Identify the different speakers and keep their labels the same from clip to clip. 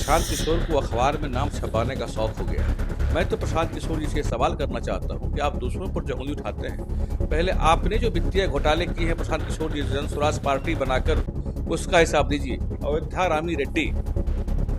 Speaker 1: प्रशांत किशोर को अखबार में नाम छपाने का शौक हो गया है। मैं तो प्रशांत किशोर जी से सवाल करना चाहता हूं कि आप दूसरों पर जो उंगली उठाते हैं, पहले आपने जो वित्तीय घोटाले किए हैं प्रशांत किशोर जी जन स्वराज पार्टी बनाकर, उसका हिसाब दीजिए। अयोध्या रामी रेड्डी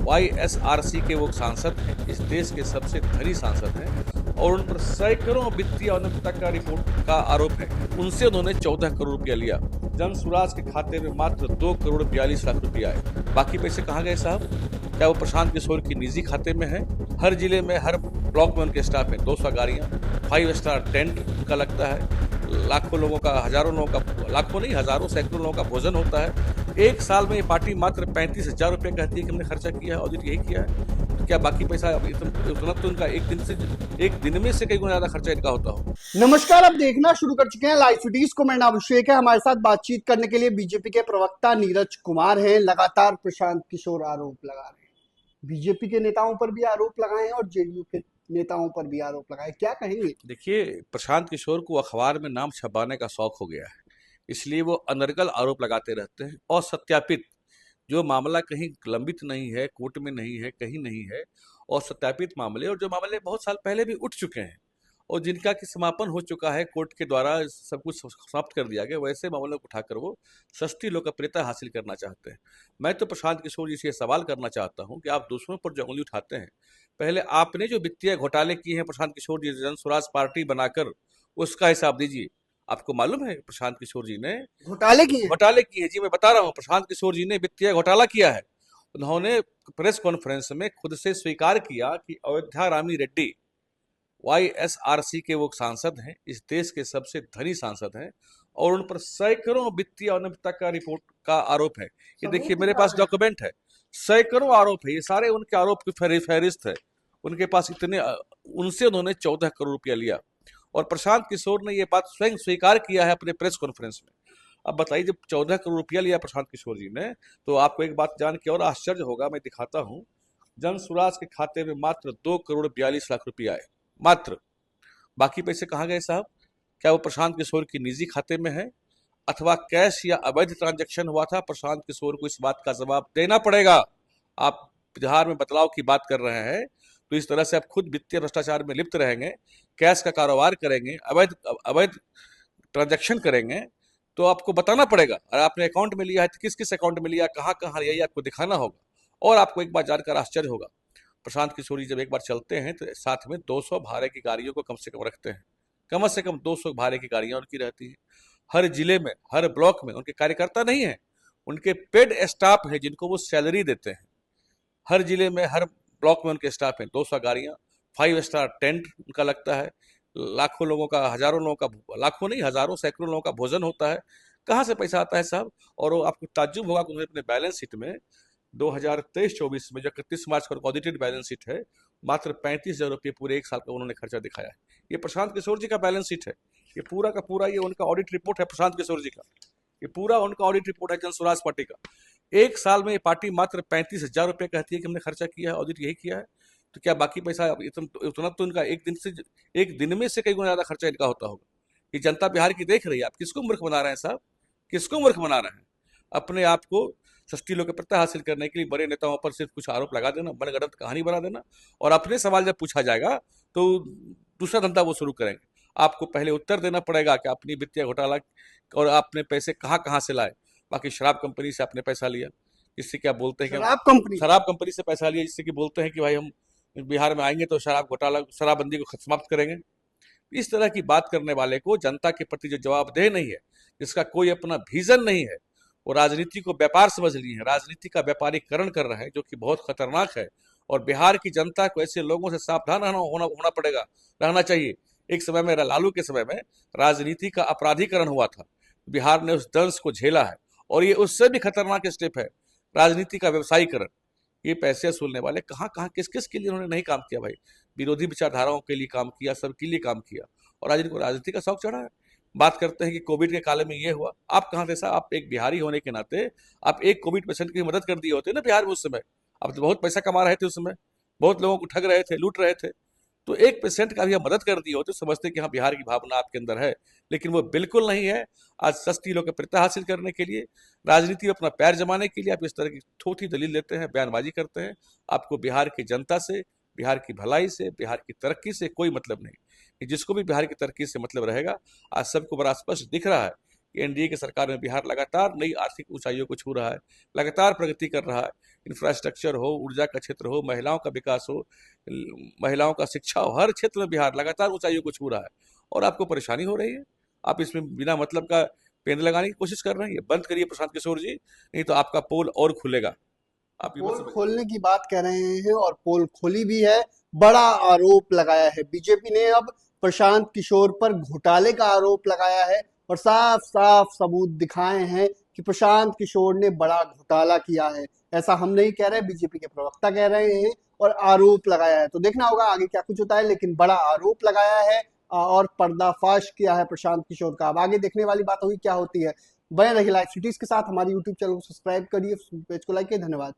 Speaker 1: YSRC के वो सांसद हैं, इस देश के सबसे धनी सांसद हैं और उन पर सैकड़ों वित्तीय अनियमितता का रिपोर्ट का आरोप है। उनसे उन्होंने 14 करोड़ रुपया लिया। जन स्वराज के खाते में मात्र 2 करोड़ 42 लाख रुपया आए। बाकी पैसे कहाँ गए साहब? क्या वो प्रशांत किशोर की निजी खाते में है? हर जिले में हर ब्लॉक में उनके स्टाफ है 200 गाड़ियाँ, 5 स्टार टेंट उनका लगता है, लाखों लोगों का, हजारों लोगों का, लाखों नहीं हजारों सैकड़ों लोगों का भोजन होता है। एक साल में ये पार्टी मात्र 35,000 रुपये कहती है कि हमने खर्चा किया है, ऑडिट यही किया है। तो क्या बाकी पैसा उतना तो उनका एक दिन में से कई गुना ज्यादा खर्चा इनका होता हो।
Speaker 2: नमस्कार, अब देखना शुरू कर चुके हैं लाइव सिटीज को। मैं नाम अभिषेक है। हमारे साथ बातचीत करने के लिए बीजेपी के प्रवक्ता नीरज कुमार हैं। लगातार प्रशांत किशोर आरोप लगा रहे हैं, बीजेपी के नेताओं पर भी आरोप लगाए हैं और जेडीयू के नेताओं पर भी आरोप लगाए। क्या कहेंगे?
Speaker 1: देखिए, प्रशांत किशोर को अखबार में नाम छपाने का शौक हो गया है, इसलिए वो अनर्गल आरोप लगाते रहते हैं और सत्यापित जो मामला कहीं लंबित नहीं है, कोर्ट में नहीं है, कहीं नहीं है, और सत्यापित मामले और जो मामले बहुत साल पहले भी उठ चुके हैं और जिनका कि समापन हो चुका है, कोर्ट के द्वारा सब कुछ समाप्त कर दिया गया, वैसे मामलों को उठाकर वो सस्ती लोकप्रियता हासिल करना चाहते हैं। मैं तो प्रशांत किशोर जी से सवाल करना चाहता हूं कि आप दूसरों पर जो उंगली उठाते हैं, पहले आपने जो वित्तीय घोटाले किए हैं प्रशांत किशोर जी जन स्वराज पार्टी बनाकर, उसका हिसाब दीजिए। आपको मालूम है प्रशांत किशोर जी ने
Speaker 2: घोटाले
Speaker 1: किए हैं? जी मैं बता रहा हूँ, प्रशांत किशोर जी ने वित्तीय घोटाला किया है। उन्होंने प्रेस कॉन्फ्रेंस में खुद से स्वीकार किया कि अयोध्या रामी रेड्डी YSRC के वो सांसद हैं, इस देश के सबसे धनी सांसद हैं और उन पर सैकड़ों वित्तीय अनियमितता का रिपोर्ट का आरोप है। ये देखिए मेरे पास डॉक्यूमेंट है, सैकड़ों आरोप है, ये सारे उनके आरोप की फहरिस्त है। उनके पास इतने, उनसे उन्होंने 14 करोड़ रुपया लिया और प्रशांत किशोर ने ये बात स्वयं स्वीकार किया है अपने प्रेस कॉन्फ्रेंस में। अब बताइए, जब 14 करोड़ रुपया लिया प्रशांत किशोर जी ने, तो आपको एक बात जान के और आश्चर्य होगा, मैं दिखाता हूँ। जन स्वराज के खाते में मात्र 2 करोड़ 42 लाख रुपया आए, मात्र। बाकी पैसे कहाँ गए साहब? क्या वो प्रशांत किशोर की निजी खाते में है अथवा कैश या अवैध ट्रांजैक्शन हुआ था? प्रशांत किशोर को इस बात का जवाब देना पड़ेगा। आप बिहार में बदलाव की बात कर रहे हैं, तो इस तरह से आप खुद वित्तीय भ्रष्टाचार में लिप्त रहेंगे, कैश का कारोबार करेंगे, अवैध अवैध ट्रांजैक्शन करेंगे, तो आपको बताना पड़ेगा। और आपने अकाउंट में लिया है तो किस किस अकाउंट में लिया, कहाँ कहाँ लिया, ये आपको दिखाना होगा। और आपको एक बात जानकर आश्चर्य होगा, प्रशांत किशोर जी जब एक बार चलते हैं तो साथ में 200 भाड़े की गाड़ियों को कम से कम रखते हैं। कम से कम 200 भाड़े की गाड़ियां उनकी रहती हैं। हर जिले में, हर ब्लॉक में उनके कार्यकर्ता नहीं है, उनके पेड स्टाफ है जिनको वो सैलरी देते हैं। हर जिले में, हर ब्लॉक में उनके स्टाफ है 200 गाड़ियां, 5 स्टार टेंट उनका लगता है, लाखों लोगों का, हजारों लोगों का, लाखों नहीं हजारों सैकड़ों लोगों का भोजन होता है। कहाँ से पैसा आता है साहब? और वो आपको ताज्जुब होगा कि उन्होंने अपने बैलेंस शीट में 2023-24 में जो 31 मार्च का ऑडिटेड बैलेंस शीट है, मात्र 35,000 रुपये पूरे एक साल का उन्होंने खर्चा दिखाया है। ये प्रशांत किशोर जी का बैलेंस शीट है, ये पूरा का पूरा, ये उनका ऑडिट रिपोर्ट है प्रशांत किशोर जी का, ये पूरा उनका ऑडिट रिपोर्ट है जन स्वराज पार्टी का। एक साल में ये पार्टी मात्र 35,000 रुपये कहती है कि हमने खर्चा किया है, ऑडिट यही किया है। तो क्या बाकी पैसा उतना तो इनका एक दिन में से कई गुना ज्यादा खर्चा इनका होता होगा। ये जनता बिहार की देख रही है। आप किसको मूर्ख बना रहे हैं साहब? किसको मूर्ख बना रहे हैं? अपने आप को सस्ती लोकप्रियता हासिल करने के लिए बड़े नेताओं पर सिर्फ कुछ आरोप लगा देना, मनगढ़ंत कहानी बना देना, और अपने सवाल जब पूछा जाएगा तो दूसरा धंधा वो शुरू करेंगे। आपको पहले उत्तर देना पड़ेगा कि अपनी वित्तीय घोटाला और आपने पैसे कहाँ कहाँ से लाए। बाकी शराब कंपनी से आपने पैसा लिया, जिससे क्या बोलते हैं कि शराब कंपनी से पैसा लिया, जिससे कि बोलते हैं कि भाई हम बिहार में आएंगे तो शराब घोटाला, शराबबंदी को समाप्त करेंगे। इस तरह की बात करने वाले को जनता के प्रति जो जवाबदेह नहीं है, जिसका कोई अपना विजन नहीं है, वो राजनीति को व्यापार समझ लिए हैं, राजनीति का व्यापारीकरण कर रहे हैं, जो कि बहुत खतरनाक है। और बिहार की जनता को ऐसे लोगों से सावधान होना पड़ेगा, रहना चाहिए। एक समय में, लालू के समय में, राजनीति का अपराधीकरण हुआ था, बिहार ने उस दंश को झेला है। और ये उससे भी खतरनाक स्टेप है, राजनीति का व्यवसायीकरण। ये पैसे वसूलने वाले कहाँ कहाँ किस किस के लिए उन्होंने नहीं काम किया भाई? विरोधी विचारधाराओं के लिए काम किया, सबके लिए काम किया, और आज इनको राजनीति का शौक चढ़ा है। बात करते हैं कि कोविड के काल में ये हुआ, आप कहाँ थे साहब? आप एक बिहारी होने के नाते आप एक कोविड पेशेंट की मदद कर दिए होते ना बिहार में उस समय। आप तो बहुत पैसा कमा रहे थे उस समय, बहुत लोगों को ठग रहे थे, लूट रहे थे। तो एक पेशेंट का भी आप मदद कर दिए होते, समझते कि हाँ बिहार की भावना आपके अंदर है, लेकिन वो बिल्कुल नहीं है। आज सस्ती लोग प्रियता हासिल करने के लिए, राजनीति में अपना पैर जमाने के लिए आप इस तरह की थोथी दलील लेते हैं, बयानबाजी करते हैं। आपको बिहार की जनता से, बिहार की भलाई से, बिहार की तरक्की से कोई मतलब नहीं। कि जिसको भी बिहार की तरक्की से मतलब रहेगा, आज सबको बड़ा स्पष्ट दिख रहा है कि एनडीए की सरकार में बिहार लगातार नई आर्थिक ऊंचाइयों को छू रहा है, लगातार प्रगति कर रहा है। इंफ्रास्ट्रक्चर हो, ऊर्जा का क्षेत्र हो, महिलाओं का विकास हो, महिलाओं का शिक्षा हो, हर क्षेत्र में बिहार लगातार ऊंचाइयों को छू रहा है। और आपको परेशानी हो रही है, आप इसमें बिना मतलब का पेंद लगाने की कोशिश कर रहे हैं। बंद करिए प्रशांत किशोर जी, नहीं तो आपका पोल और खुलेगा। आप ये मत
Speaker 2: पोल
Speaker 1: समझिए।
Speaker 2: खोलने की बात कर रहे हैं और पोल खोली भी है। बड़ा आरोप लगाया है बीजेपी ने, अब प्रशांत किशोर पर घोटाले का आरोप लगाया है और साफ साफ सबूत दिखाए हैं कि प्रशांत किशोर ने बड़ा घोटाला किया है। ऐसा हम नहीं कह रहे, बीजेपी के प्रवक्ता कह रहे हैं और आरोप लगाया है। तो देखना होगा आगे क्या कुछ होता है, लेकिन बड़ा आरोप लगाया है और पर्दाफाश किया है प्रशांत किशोर का। अब आगे देखने वाली बात होगी क्या होती है। बने रहिए लाइव सिटीज के साथ, हमारी यूट्यूब चैनल को सब्सक्राइब करिए, पेज को लाइक करिए। धन्यवाद।